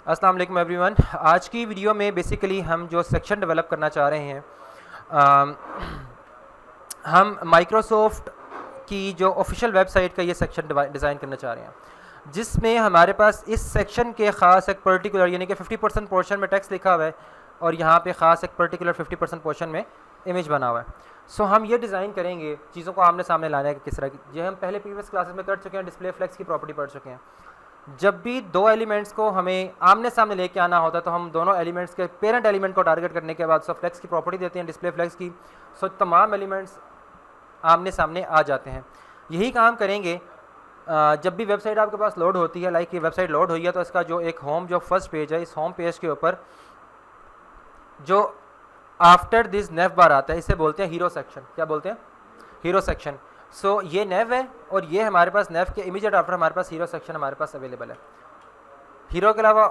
अस्सलाम वालेकुम एवरीवन। आज की वीडियो में बेसिकली हम जो सेक्शन डेवलप करना चाह रहे हैं, हम माइक्रोसॉफ्ट की जो ऑफिशियल वेबसाइट का ये सेक्शन डिज़ाइन करना चाह रहे हैं, जिसमें हमारे पास इस सेक्शन के ख़ास एक पर्टिकुलर यानी कि 50% पोर्शन में टेक्स्ट लिखा हुआ है और यहाँ पे ख़ास एक पर्टिकुलर 50% पोर्शन में इमेज बना हुआ है। सो हम ये डिज़ाइन करेंगे चीज़ों को आमने सामने लाने की किस तरह की, ये हम पहले प्रीवियस क्लासेस में कर चुके हैं, डिस्प्ले फ्लेक्स की प्रॉपर्टी पढ़ चुके हैं। जब भी दो एलिमेंट्स को हमें आमने सामने लेके आना होता है तो हम दोनों एलिमेंट्स के पेरेंट एलिमेंट को टारगेट करने के बाद फ्लेक्स की प्रॉपर्टी देते हैं, डिस्प्ले फ्लेक्स की। सो तमाम एलिमेंट्स आमने सामने आ जाते हैं। यही काम करेंगे जब भी वेबसाइट आपके पास लोड होती है। लाइक ये वेबसाइट लोड हुई है तो इसका जो एक होम जो फर्स्ट पेज है, इस होम पेज के ऊपर जो आफ्टर दिस नेव बार आता है, इसे बोलते हैं हीरो सेक्शन। क्या बोलते हैं? Hero section. सो ये नेव है और ये हमारे पास नेव के इमीडिएट आफ्टर हमारे पास हीरो सेक्शन हमारे पास अवेलेबल है। हीरो के अलावा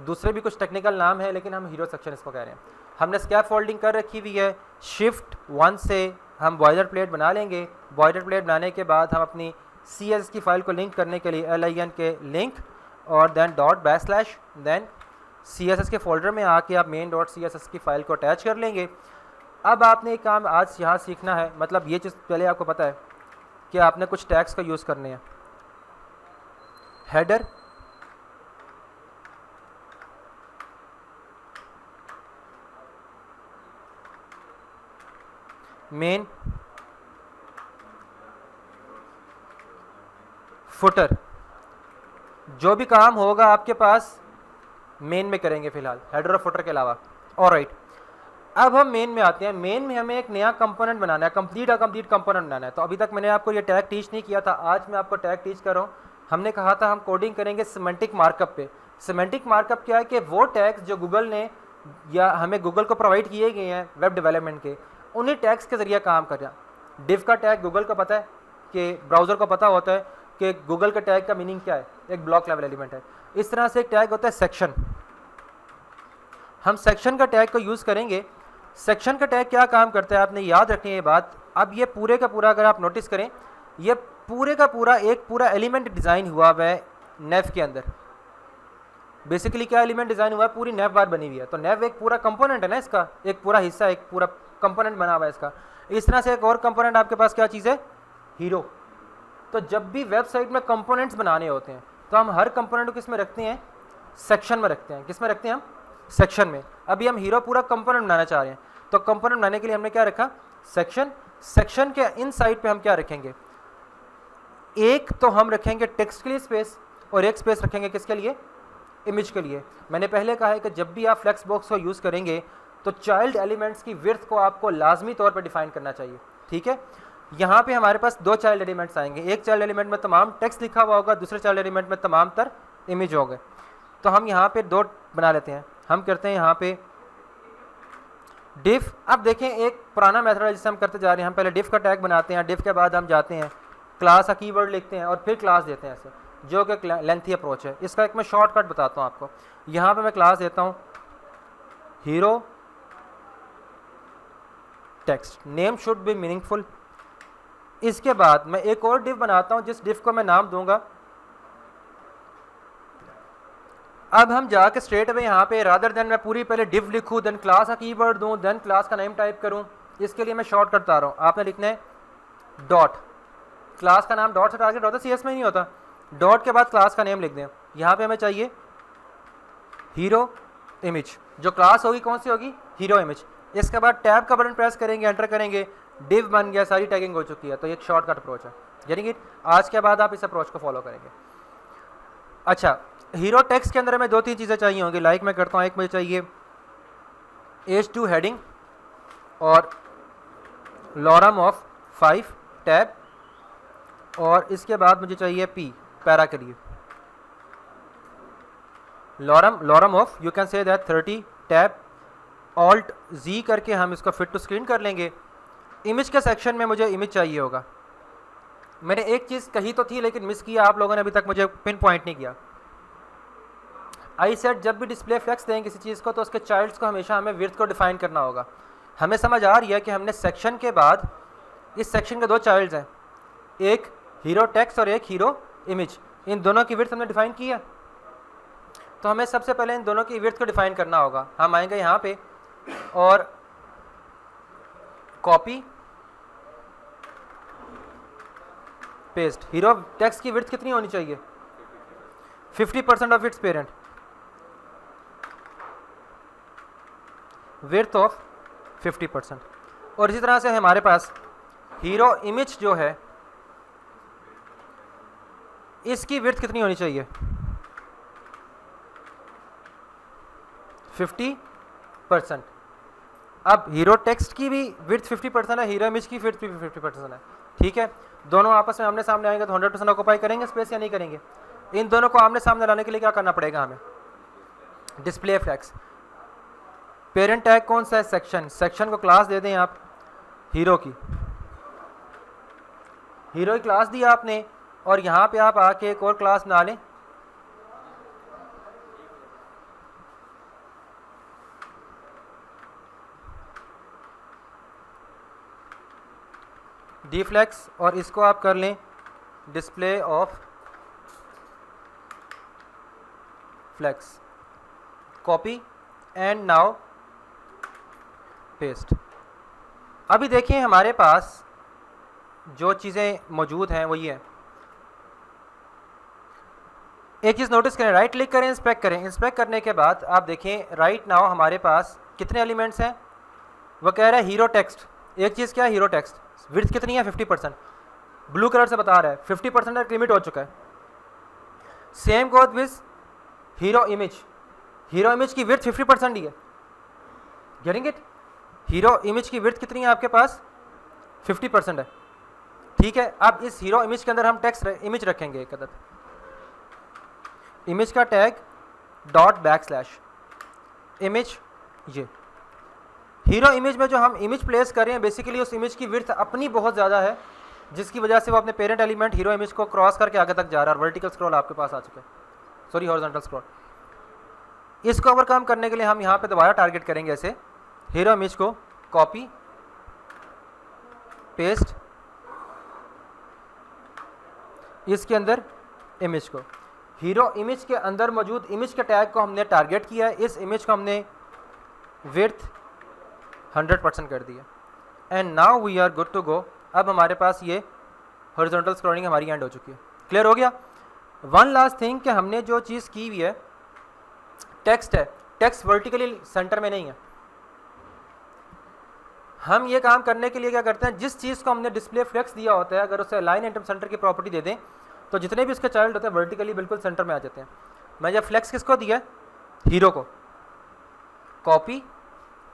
दूसरे भी कुछ टेक्निकल नाम है, लेकिन हम हीरो सेक्शन इसको कह रहे हैं। हमने स्कैप फोल्डिंग कर रखी हुई है। शिफ्ट 1 से हम बॉयलर प्लेट बना लेंगे। बॉयलर प्लेट बनाने के बाद हम अपनी CSS की फ़ाइल को लिंक करने के लिए LIN के लिंक और देन ./ देन CSS के फोल्डर में आके आप main.css की फ़ाइल को अटैच कर लेंगे। अब आपने एक काम आज यहाँ सीखना है, मतलब ये चीज़ पहले आपको पता है कि आपने कुछ टैग्स का यूज़ करने हैं। हेडर, मेन, फुटर, जो भी काम होगा आपके पास मेन में करेंगे फ़िलहाल, हेडर और फुटर के अलावा। ऑलराइट, अब हम मेन में आते हैं। मेन में हमें एक नया कंपोनेंट बनाना है, कंप्लीट कंपोनेंट बनाना है। तो अभी तक मैंने आपको ये टैग टीच नहीं किया था, आज मैं आपको टैग टीच कर रहा हूँ। हमने कहा था हम कोडिंग करेंगे सिमेंटिक मार्कअप पे। सिमेंटिक मार्कअप क्या है कि वो टैग्स जो गूगल ने या हमें गूगल को प्रोवाइड किए गए हैं वेब डेवलपमेंट के, उन्हीं टैग्स के ज़रिए काम कर रहा। डिव का टैग गूगल को पता है कि ब्राउज़र को पता होता है कि गूगल के टैग का मीनिंग क्या है, एक ब्लॉक लेवल एलिमेंट है। इस तरह से एक टैग होता है सेक्शन। हम सेक्शन का टैग को यूज़ करेंगे। सेक्शन का टैग क्या काम करता है आपने याद रखनी है ये बात। अब ये पूरे का पूरा अगर आप नोटिस करें, ये पूरे का पूरा एक पूरा एलिमेंट डिज़ाइन हुआ है नेव के अंदर। बेसिकली क्या एलिमेंट डिज़ाइन हुआ है? पूरी नेव बार बनी हुई है। तो नेव एक पूरा कंपोनेंट है ना, इसका एक पूरा हिस्सा, एक पूरा कंपोनेंट बना हुआ है इसका। इस तरह से एक और कंपोनेंट आपके पास क्या चीज़ है? हीरो। तो जब भी वेबसाइट में कंपोनेंट्स बनाने होते हैं तो हम हर कंपोनेंट को किस में रखते हैं? सेक्शन में रखते हैं। किस में रखते हैं हम? सेक्शन में। अभी हम हीरो पूरा कंपोनेंट बनाना चाह रहे हैं, तो कंपोनेंट बनाने के लिए हमने क्या रखा? सेक्शन। सेक्शन के इन साइड पे हम क्या रखेंगे? एक तो हम रखेंगे टेक्स्ट के लिए स्पेस और एक स्पेस रखेंगे किसके लिए? इमेज के लिए। मैंने पहले कहा है कि जब भी आप फ्लेक्स बॉक्स को यूज़ करेंगे तो चाइल्ड एलिमेंट्स की विड्थ को आपको लाजमी तौर पर डिफाइन करना चाहिए। ठीक है, यहाँ पे हमारे पास दो चाइल्ड एलिमेंट्स आएंगे। एक चाइल्ड एलिमेंट में तमाम टेक्स्ट लिखा हुआ होगा, दूसरे चाइल्ड एलिमेंट में तमाम तर इमेज होगा। तो हम यहाँ पे दो बना लेते हैं। हम करते हैं यहाँ पे डिफ। अब देखें एक पुराना मेथड है जिससे हम करते जा रहे हैं। हम पहले डिफ का टैग बनाते हैं, डिफ के बाद हम जाते हैं क्लास का कीवर्ड लिखते हैं और फिर क्लास देते हैं, ऐसे जो कि लेंथी अप्रोच है। इसका एक मैं शॉर्टकट बताता हूँ आपको। यहाँ पे मैं क्लास देता हूँ hero text, name should be meaningful. इसके बाद मैं एक और डिफ बनाता हूँ जिस डिफ को मैं नाम दूंगा। अब हम जाके स्ट्रेट अवे यहाँ पे रादर देन मैं पूरी पहले डिव लिखूँ, देन क्लास का कीवर्ड दूँ, देन क्लास का नेम टाइप करूँ, इसके लिए मैं शॉर्टकट बता रहा हूँ। आपने लिखना है डॉट, क्लास का नाम डॉट से टारगेट होता है, CS में नहीं होता। डॉट के बाद क्लास का नेम लिख दें। यहाँ पे हमें चाहिए हीरो इमेज। जो क्लास होगी कौन सी होगी? Hero image. इसके बाद टैब का बटन प्रेस करेंगे, एंटर करेंगे, डिव बन गया, सारी टैगिंग हो चुकी है। तो ये एक शॉर्टकट अप्रोच है, यानी कि आज के बाद आप इस अप्रोच को फॉलो करेंगे। अच्छा, हीरो टेक्स्ट के अंदर हमें 2-3 चीज़ें चाहिए होंगी। लाइक मैं करता हूँ, एक मुझे चाहिए H2 हेडिंग और लॉरम ऑफ 5 टैब, और इसके बाद मुझे चाहिए P पैरा के लिए lorem of, you can say that 30 tab. Alt Z करके हम इसको फिट टू स्क्रीन कर लेंगे। इमेज के सेक्शन में मुझे इमेज चाहिए होगा। मैंने एक चीज़ कही तो थी लेकिन मिस किया आप लोगों ने, अभी तक मुझे पिन पॉइंट नहीं किया। आई सेट जब भी डिस्प्ले फ्लेक्स दें किसी चीज़ को तो उसके चाइल्ड्स को हमेशा हमें विड्थ को डिफाइन करना होगा। हमें समझ आ रही है कि हमने सेक्शन के बाद इस सेक्शन के दो चाइल्ड्स हैं, एक हीरो टेक्स्ट और एक हीरो इमेज। इन दोनों की विड्थ हमने डिफाइन की है। तो हमें सबसे पहले इन दोनों की विड्थ को डिफाइन करना होगा। हम आएंगे यहाँ पे और कॉपी पेस्ट। हीरो टेक्स्ट की विड्थ कितनी होनी चाहिए? 50% of its parent, width of 50%। और इसी तरह से हमारे पास हीरो इमेज जो है इसकी विड्थ कितनी होनी चाहिए? 50%। अब हीरो टेक्स्ट की भी विड्थ 50% है, हीरो इमेज की विड्थ भी 50% है। ठीक है, दोनों आपस में आमने सामने आएंगे तो 100% ऑक्यूपाई करेंगे स्पेस या नहीं करेंगे? इन दोनों को आमने सामने लाने के लिए क्या करना पड़ेगा हमें? Display flags. पेरेंट टैग कौन सा है? सेक्शन। सेक्शन को क्लास दे दें आप हीरो की, हीरो की क्लास दी आपने और यहाँ पे आप आके एक और क्लास बना लें डी फ्लैक्स, और इसको आप कर लें display of flex. Copy and now paste. अभी देखिए हमारे पास जो चीज़ें मौजूद हैं वो ये है। एक चीज़ नोटिस करें, राइट क्लिक करें, इंस्पेक्ट करें। इंस्पेक्ट करने के बाद आप देखें राइट नाउ हमारे पास कितने एलिमेंट्स हैं? वो कह रहा है हीरो टेक्स्ट। एक चीज़ क्या है? Hero text. विड्थ कितनी है? 50%। ब्लू कलर से बता रहा है 50% लिमिट हो चुका है। Same Goth with hero image. Hero image की विड्थ 50% ही है। Getting it? हीरो इमेज की विड्थ कितनी है आपके पास? 50% है। ठीक है, अब इस हीरो इमेज के अंदर हम टेक्स्ट इमेज रखेंगे एक अदद। इमेज का टैग डॉट बैकस्लैश इमेज। ये हीरो इमेज में जो हम इमेज प्लेस कर रहे हैं बेसिकली उस इमेज की विड्थ अपनी बहुत ज़्यादा है, जिसकी वजह से वो अपने पेरेंट एलिमेंट हीरो इमेज को क्रॉस करके आगे तक जा रहा है और वर्टिकल स्क्रॉल आपके पास आ चुका है, सॉरी हॉरिजॉन्टल स्क्रॉल। इसको ओवरकम करने के लिए हम यहाँ पे दोबारा टारगेट करेंगे ऐसे हीरो इमेज को कॉपी पेस्ट, इसके अंदर इमेज को, हीरो इमेज के अंदर मौजूद इमेज के टैग को हमने टारगेट किया है। इस इमेज को हमने विड्थ 100% कर दिया and now we are good to go. अब हमारे पास ये हॉरिजॉन्टल स्क्रॉलिंग हमारी एंड हो चुकी है। क्लियर हो गया? वन लास्ट थिंग कि हमने जो चीज़ की हुई है टेक्स्ट है, टेक्स्ट वर्टिकली सेंटर में नहीं है। हम ये काम करने के लिए क्या करते हैं, जिस चीज़ को हमने डिस्प्ले फ्लेक्स दिया होता है अगर उसे अलाइन एटम सेंटर की प्रॉपर्टी दे दें तो जितने भी उसके चाइल्ड होते हैं वर्टिकली बिल्कुल सेंटर में आ जाते हैं। मैं जब फ्लेक्स किसको दिया है? हीरो को। कॉपी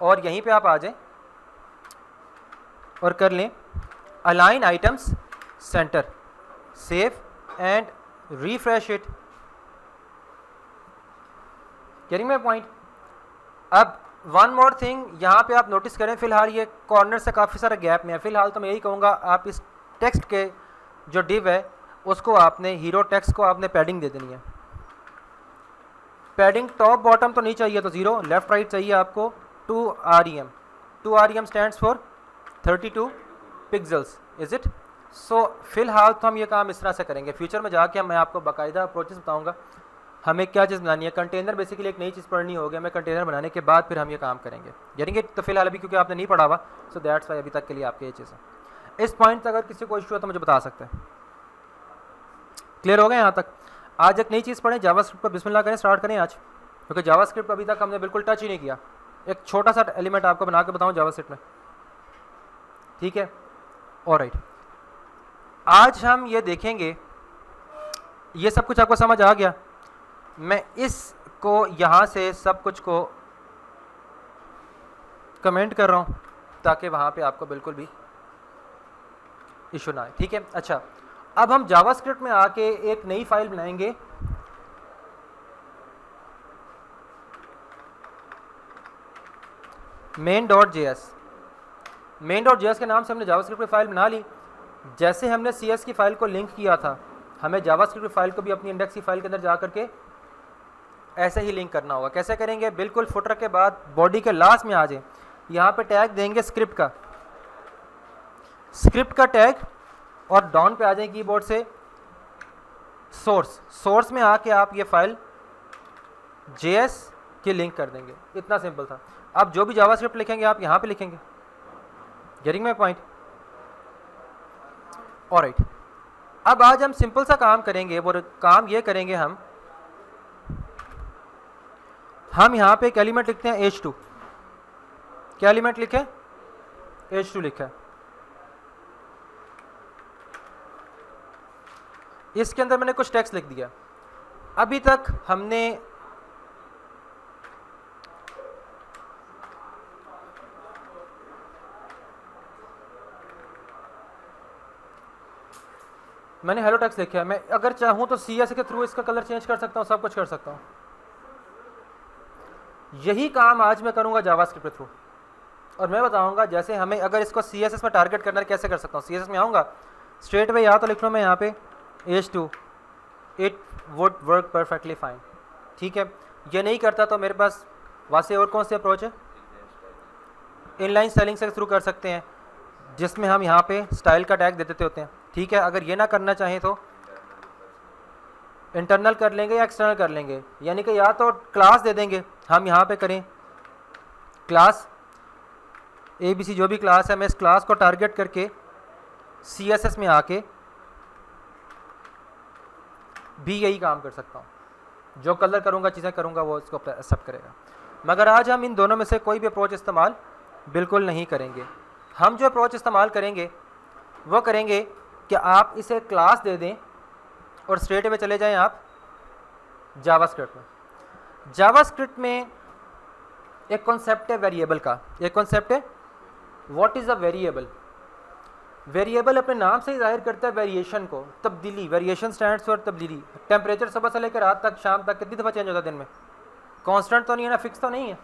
और यहीं पे आप आ जाएं और कर लें align items centre, save and refresh it. Getting my point? अब वन मोर थिंग यहाँ पे आप नोटिस करें, फिलहाल ये कॉर्नर से काफ़ी सारा गैप में है। फिलहाल तो मैं यही कहूँगा आप इस टेक्स्ट के जो डिव है उसको आपने हीरो टेक्स्ट को आपने पैडिंग दे देनी है। पैडिंग टॉप बॉटम तो नहीं चाहिए तो 0, लेफ्ट राइट चाहिए आपको 2 REM। 2 REM stands for 32 pixels, is it? So फिलहाल तो हम ये काम इस तरह से करेंगे। फ्यूचर में जाके मैं आपको बाकायदा अप्रोचेस बताऊंगा हमें क्या चीज़ बनानी है। कंटेनर बेसिकली एक नई चीज़ पढ़नी होगी हमें, कंटेनर बनाने के बाद फिर हम ये काम करेंगे। यानी तो फिलहाल अभी क्योंकि आपने नहीं पढ़ा हुआ सो दैट्स वाई अभी तक के लिए आपके ये चीज़ है। इस पॉइंट तक अगर किसी को इशू है तो मुझे बता सकते हैं। क्लियर हो गए यहाँ तक? आज एक नई चीज़ पढ़ें, जावास्क्रिप्ट पर बिस्मिल्लाह करें, स्टार्ट करें आज, क्योंकि जावास्क्रिप्ट अभी तक हमने बिल्कुल टच ही नहीं किया। एक छोटा सा एलिमेंट आपको बना के बताऊँ जावास्क्रिप्ट में, ठीक है? ऑलराइट, आज हम ये देखेंगे, ये सब कुछ आपको समझ आ गया? मैं इसको यहाँ से सब कुछ को कमेंट कर रहा हूँ ताकि वहाँ पे आपको बिल्कुल भी इशू ना आए, ठीक है? अच्छा, अब हम जावास्क्रिप्ट में आके एक नई फाइल बनाएंगे main.js। main.js के नाम से हमने जावास्क्रिप्ट की फाइल बना ली। जैसे हमने CS की फाइल को लिंक किया था हमें जावास्क्रिप्ट की फाइल को भी अपनी इंडेक्स की फाइल के अंदर जा करके ऐसे ही लिंक करना होगा। कैसे करेंगे? बिल्कुल फुटर के बाद बॉडी के लास्ट में आ जाए, यहाँ पे टैग देंगे स्क्रिप्ट का, स्क्रिप्ट का टैग, और डाउन पे आ जाए कीबोर्ड से सोर्स। सोर्स में आके आप ये फाइल JS की लिंक कर देंगे, इतना सिंपल था। अब जो भी जावास्क्रिप्ट लिखेंगे आप यहाँ पे लिखेंगे। Getting my point? ऑलराइट, अब आज हम सिंपल सा काम करेंगे। वो काम ये करेंगे, हम यहाँ पे एक एलिमेंट लिखते हैं H2। क्या एलिमेंट लिखे? H2 लिखा है। इसके अंदर मैंने कुछ टेक्स्ट लिख दिया। अभी तक मैंने हेलो टेक्स्ट लिखा है। मैं अगर चाहूँ तो CS के थ्रू इसका कलर चेंज कर सकता हूँ, सब कुछ कर सकता हूँ। यही काम आज मैं करूँगा जावास्क्रिप्ट के थ्रू, और मैं बताऊँगा जैसे हमें अगर इसको CSS में टारगेट करना है कैसे कर सकता हूँ। CSS में आऊँगा, स्ट्रेट वे या तो लिख लूँ मैं यहाँ पे H2, it would work perfectly fine. ठीक है, ये नहीं करता तो मेरे पास वैसे और कौन सी अप्रोच है? इनलाइन स्टाइलिंग से थ्रू कर सकते हैं, जिसमें हम यहाँ पे स्टाइल का टैग दे देते होते हैं। ठीक है, अगर ये ना करना चाहें तो इंटरनल कर लेंगे या एक्सटर्नल कर लेंगे, यानी कि या तो क्लास दे देंगे, हम यहाँ पे करें क्लास ABC, जो भी क्लास है मैं इस क्लास को टारगेट करके CSS में आके भी यही काम कर सकता हूँ। जो कलर करूँगा, चीज़ें करूँगा, वो इसको एक्सेप्ट करेगा। मगर आज हम इन दोनों में से कोई भी अप्रोच इस्तेमाल बिल्कुल नहीं करेंगे। हम जो अप्रोच इस्तेमाल करेंगे वो करेंगे कि आप इसे क्लास दे दें और स्ट्रेट वे चले जाएं आप जावास्क्रिप्ट में। जावास्क्रिप्ट में एक कॉन्सेप्ट है वेरिएबल का। एक कॉन्सेप्ट है what is a variable. Variable अपने नाम से ही जाहिर करता है वेरिएशन को, तब्दीली। वेरिएशन स्टैंड्स फॉर तब्दीली। टेम्परेचर सुबह से लेकर रात तक, शाम तक कितनी दफ़ा चेंज होता है दिन में? कांस्टेंट तो नहीं है ना, फिक्स तो नहीं है।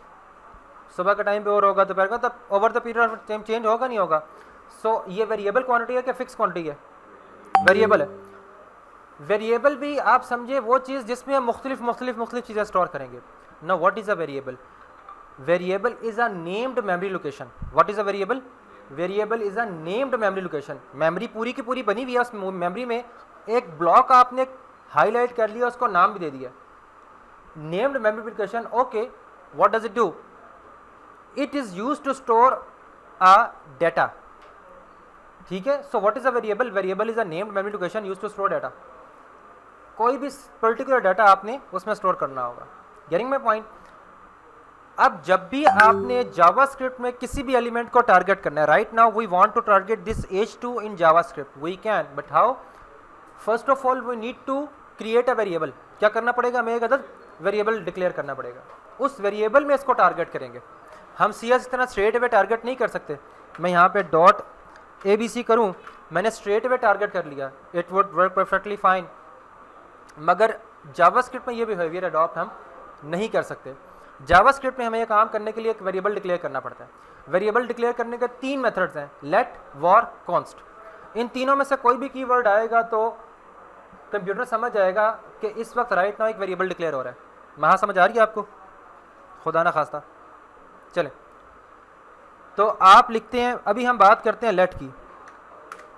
सुबह के टाइम पे और होगा, दोपहर का, तब over the period of time change होगा नहीं होगा। सो ये वेरिएबल क्वांटिटी है कि फिक्स क्वांटिटी है? वेरिएबल है। वेरिएबल भी आप समझे वो चीज़ जिसमें हम मुख्तलिफ चीज़ें स्टोर करेंगे। Now what is a variable? Variable is a named memory location. What is a variable? Variable is a named memory location. Memory पूरी की पूरी बनी हुई है, उस मेमोरी में एक ब्लॉक आपने हाईलाइट कर लिया, उसको नाम भी दे दिया, named memory location. Okay, what does it do? It is used to store a data. ठीक है, so what is a variable? Variable is a named memory location used to store data. कोई भी पर्टिकुलर डाटा आपने उसमें store करना होगा। Getting my point? अब जब भी आपने जावास्क्रिप्ट में किसी भी एलिमेंट को टारगेट करना है, right now we want to target this H2 in JavaScript, we can, but how? First of all we need to create a variable. क्या करना पड़ेगा? हमें एक अदद वेरिएबल डिक्लेयर करना पड़ेगा। उस वेरिएबल में इसको टारगेट करेंगे। हम CS इतना स्ट्रेट वे टारगेट नहीं कर सकते। मैं यहाँ पे डॉट ABC करूँ, मैंने स्ट्रेट वे टारगेट कर लिया, it would work perfectly fine. मगर जावास्क्रिप्ट में ये बिहेवियर अडॉप्ट हम नहीं कर सकते। जावास्क्रिप्ट में हमें ये काम करने के लिए एक वेरिएबल डिक्लेयर करना पड़ता है। वेरिएबल डिक्लेयर करने के 3 मेथड्स हैं, लेट, वॉर, कॉन्स्ट। इन तीनों में से कोई भी कीवर्ड आएगा तो कंप्यूटर समझ जाएगा कि इस वक्त राइट नाउ एक वेरिएबल डिक्लेयर हो रहा है। वहाँ समझ आ रही है आपको? खुदा ना खास्ता। चले, तो आप लिखते हैं, अभी हम बात करते हैं लेट की।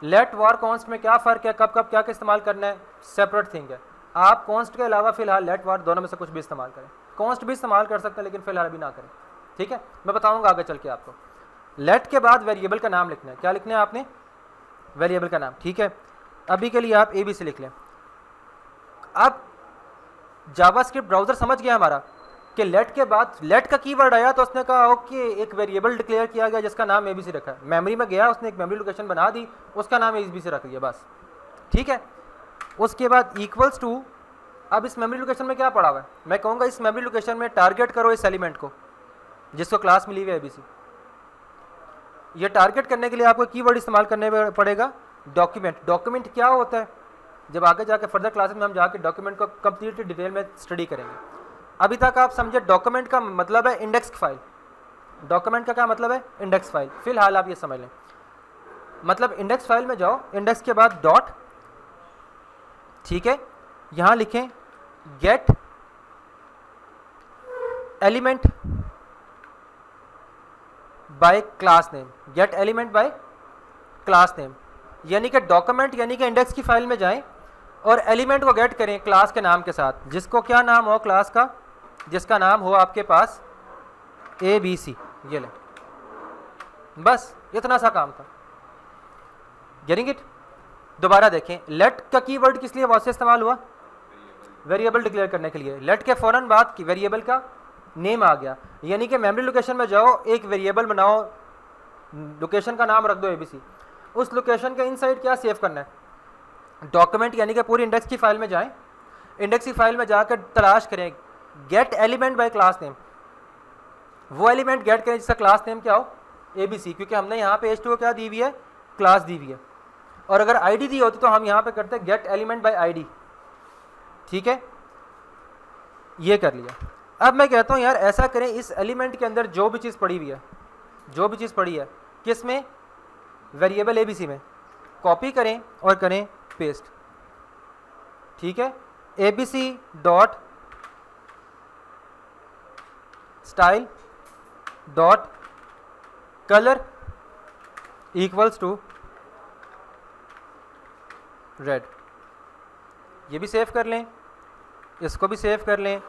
लेट, वॉर, कॉन्स्ट में क्या फ़र्क है, कब कब क्या इस्तेमाल करना है, सेपरेट थिंग है। आप कॉन्स्ट के अलावा फिलहाल लेट, वॉर दोनों में से कुछ भी इस्तेमाल करें। कॉन्स्ट भी इस्तेमाल कर सकते हैं लेकिन फिलहाल अभी ना करें। ठीक है, मैं बताऊंगा आगे चल के आपको। लेट के बाद वेरिएबल का नाम लिखना है। क्या लिखना है आपने? वेरिएबल का नाम। ठीक है, अभी के लिए आप ABC लिख लें। अब जावास्क्रिप्ट ब्राउज़र समझ गया हमारा कि लेट के बाद लेट का कीवर्ड आया तो उसने कहा ओके, एक वेरिएबल डिक्लेयर किया गया जिसका नाम ABC रखा है। मेमोरी में गया, उसने एक मेमोरी लोकेशन बना दी, उसका नाम ABC रख दिया, बस। ठीक है, उसके बाद इक्वल्स टू, अब इस मेमोरी लोकेशन में क्या पड़ा हुआ है? मैं कहूँगा इस मेमोरी लोकेशन में टारगेट करो इस एलिमेंट को जिसको क्लास मिली हुई है ABC। ये टारगेट करने के लिए आपको कीवर्ड इस्तेमाल करने पड़ेगा, डॉक्यूमेंट। डॉक्यूमेंट क्या होता है? जब आगे जाके फर्दर क्लासेस में हम जाके डॉक्यूमेंट को कंप्लीटली डिटेल में स्टडी करेंगे। अभी तक आप समझे डॉक्यूमेंट का मतलब है इंडेक्स फाइल। डॉक्यूमेंट का क्या मतलब है? Index file. फिलहाल आप ये समझ लें, मतलब इंडेक्स फाइल में जाओ, इंडेक्स के बाद डॉट, ठीक है, यहाँ लिखें gate element by class name. Gate element by class name, यानी कि डॉक्यूमेंट यानी कि इंडेक्स की फाइल में जाएं और एलिमेंट को गेट करें क्लास के नाम के साथ, जिसको क्या नाम हो क्लास का? जिसका नाम हो आपके पास ABC, ये ले, बस इतना सा काम था। Getting it? दोबारा देखें, लेट का कीवर्ड किस लिए वैसे इस्तेमाल हुआ? वेरिएबल डिक्लेयर करने के लिए। लेट के फ़ौरन बाद की वेरिएबल का नेम आ गया, यानी कि मेमोरी लोकेशन में जाओ, एक वेरिएबल बनाओ, लोकेशन का नाम रख दो ABC। उस लोकेशन के इनसाइड क्या सेव करना है? डॉक्यूमेंट, यानी कि पूरी इंडेक्स की फाइल में जाएं, इंडेक्स की फाइल में जाकर तलाश करें gate element by class name, वो एलिमेंट गेट करें जिसका क्लास नेम क्या हो? ABC, क्योंकि हमने यहाँ पे H2 को क्या दी हुई है? क्लास दी हुई है। और अगर ID दी होती तो हम यहाँ पे करते हैं गेट एलिमेंट बाय ID। ठीक है, ये कर लिया। अब मैं कहता हूँ यार ऐसा करें, इस एलिमेंट के अंदर जो भी चीज़ पड़ी हुई है, जो भी चीज़ पड़ी है, किस में? वेरिएबल ABC में, कॉपी करें और करें पेस्ट। ठीक है, ABC dot style dot colour equals to red. ये भी सेव कर लें, इसको भी सेव कर लें।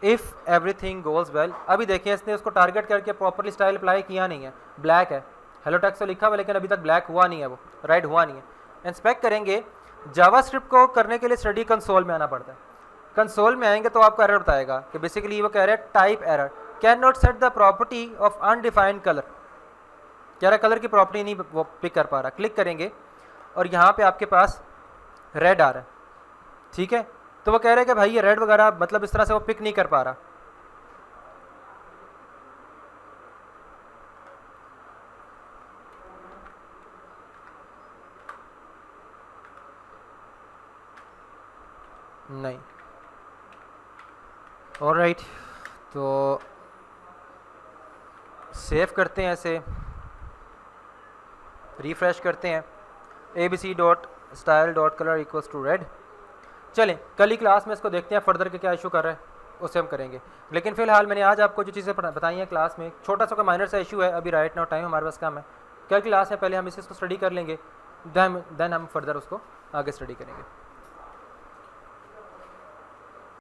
इफ़ एवरीथिंग गोज़ वेल, अभी देखिए इसने उसको टारगेट करके प्रॉपरली स्टाइल अप्लाई किया नहीं है, ब्लैक है, हेलो टेक्स्ट तो लिखा हुआ लेकिन अभी तक ब्लैक हुआ नहीं है, वो रेड हुआ नहीं है। इंस्पेक्ट करेंगे, जावास्क्रिप्ट को करने के लिए स्टडी कंसोल में आना पड़ता है। कंसोल में आएंगे तो आपको एरर बताएगा कि बेसिकली वो कह रहे हैं type error, can not set the property of undefined colour, कह रहा है कलर की प्रॉपर्टी नहीं वो पिक कर पा रहा। क्लिक करेंगे और यहाँ पे आपके पास रेड आ रहा है। ठीक है, तो वो कह रहे हैं कि भाई ये रेड वगैरह मतलब इस तरह से वो पिक नहीं कर पा रहा। नहीं, ऑलराइट, तो सेव करते हैं, ऐसे रिफ्रेश करते हैं, ABC dot style dot colour equals to red. चलें कल ही क्लास में इसको देखते हैं फर्दर के क्या इशू कर रहा है, उससे हम करेंगे। लेकिन फ़िलहाल मैंने आज आपको जो चीज़ें बताई हैं क्लास में, छोटा सा कोई माइनर सा इशू है, अभी राइट नाउ टाइम हमारे पास कम है, कल क्लास में पहले हम इसको स्टडी कर लेंगे, देन हम फर्दर उसको आगे स्टडी करेंगे।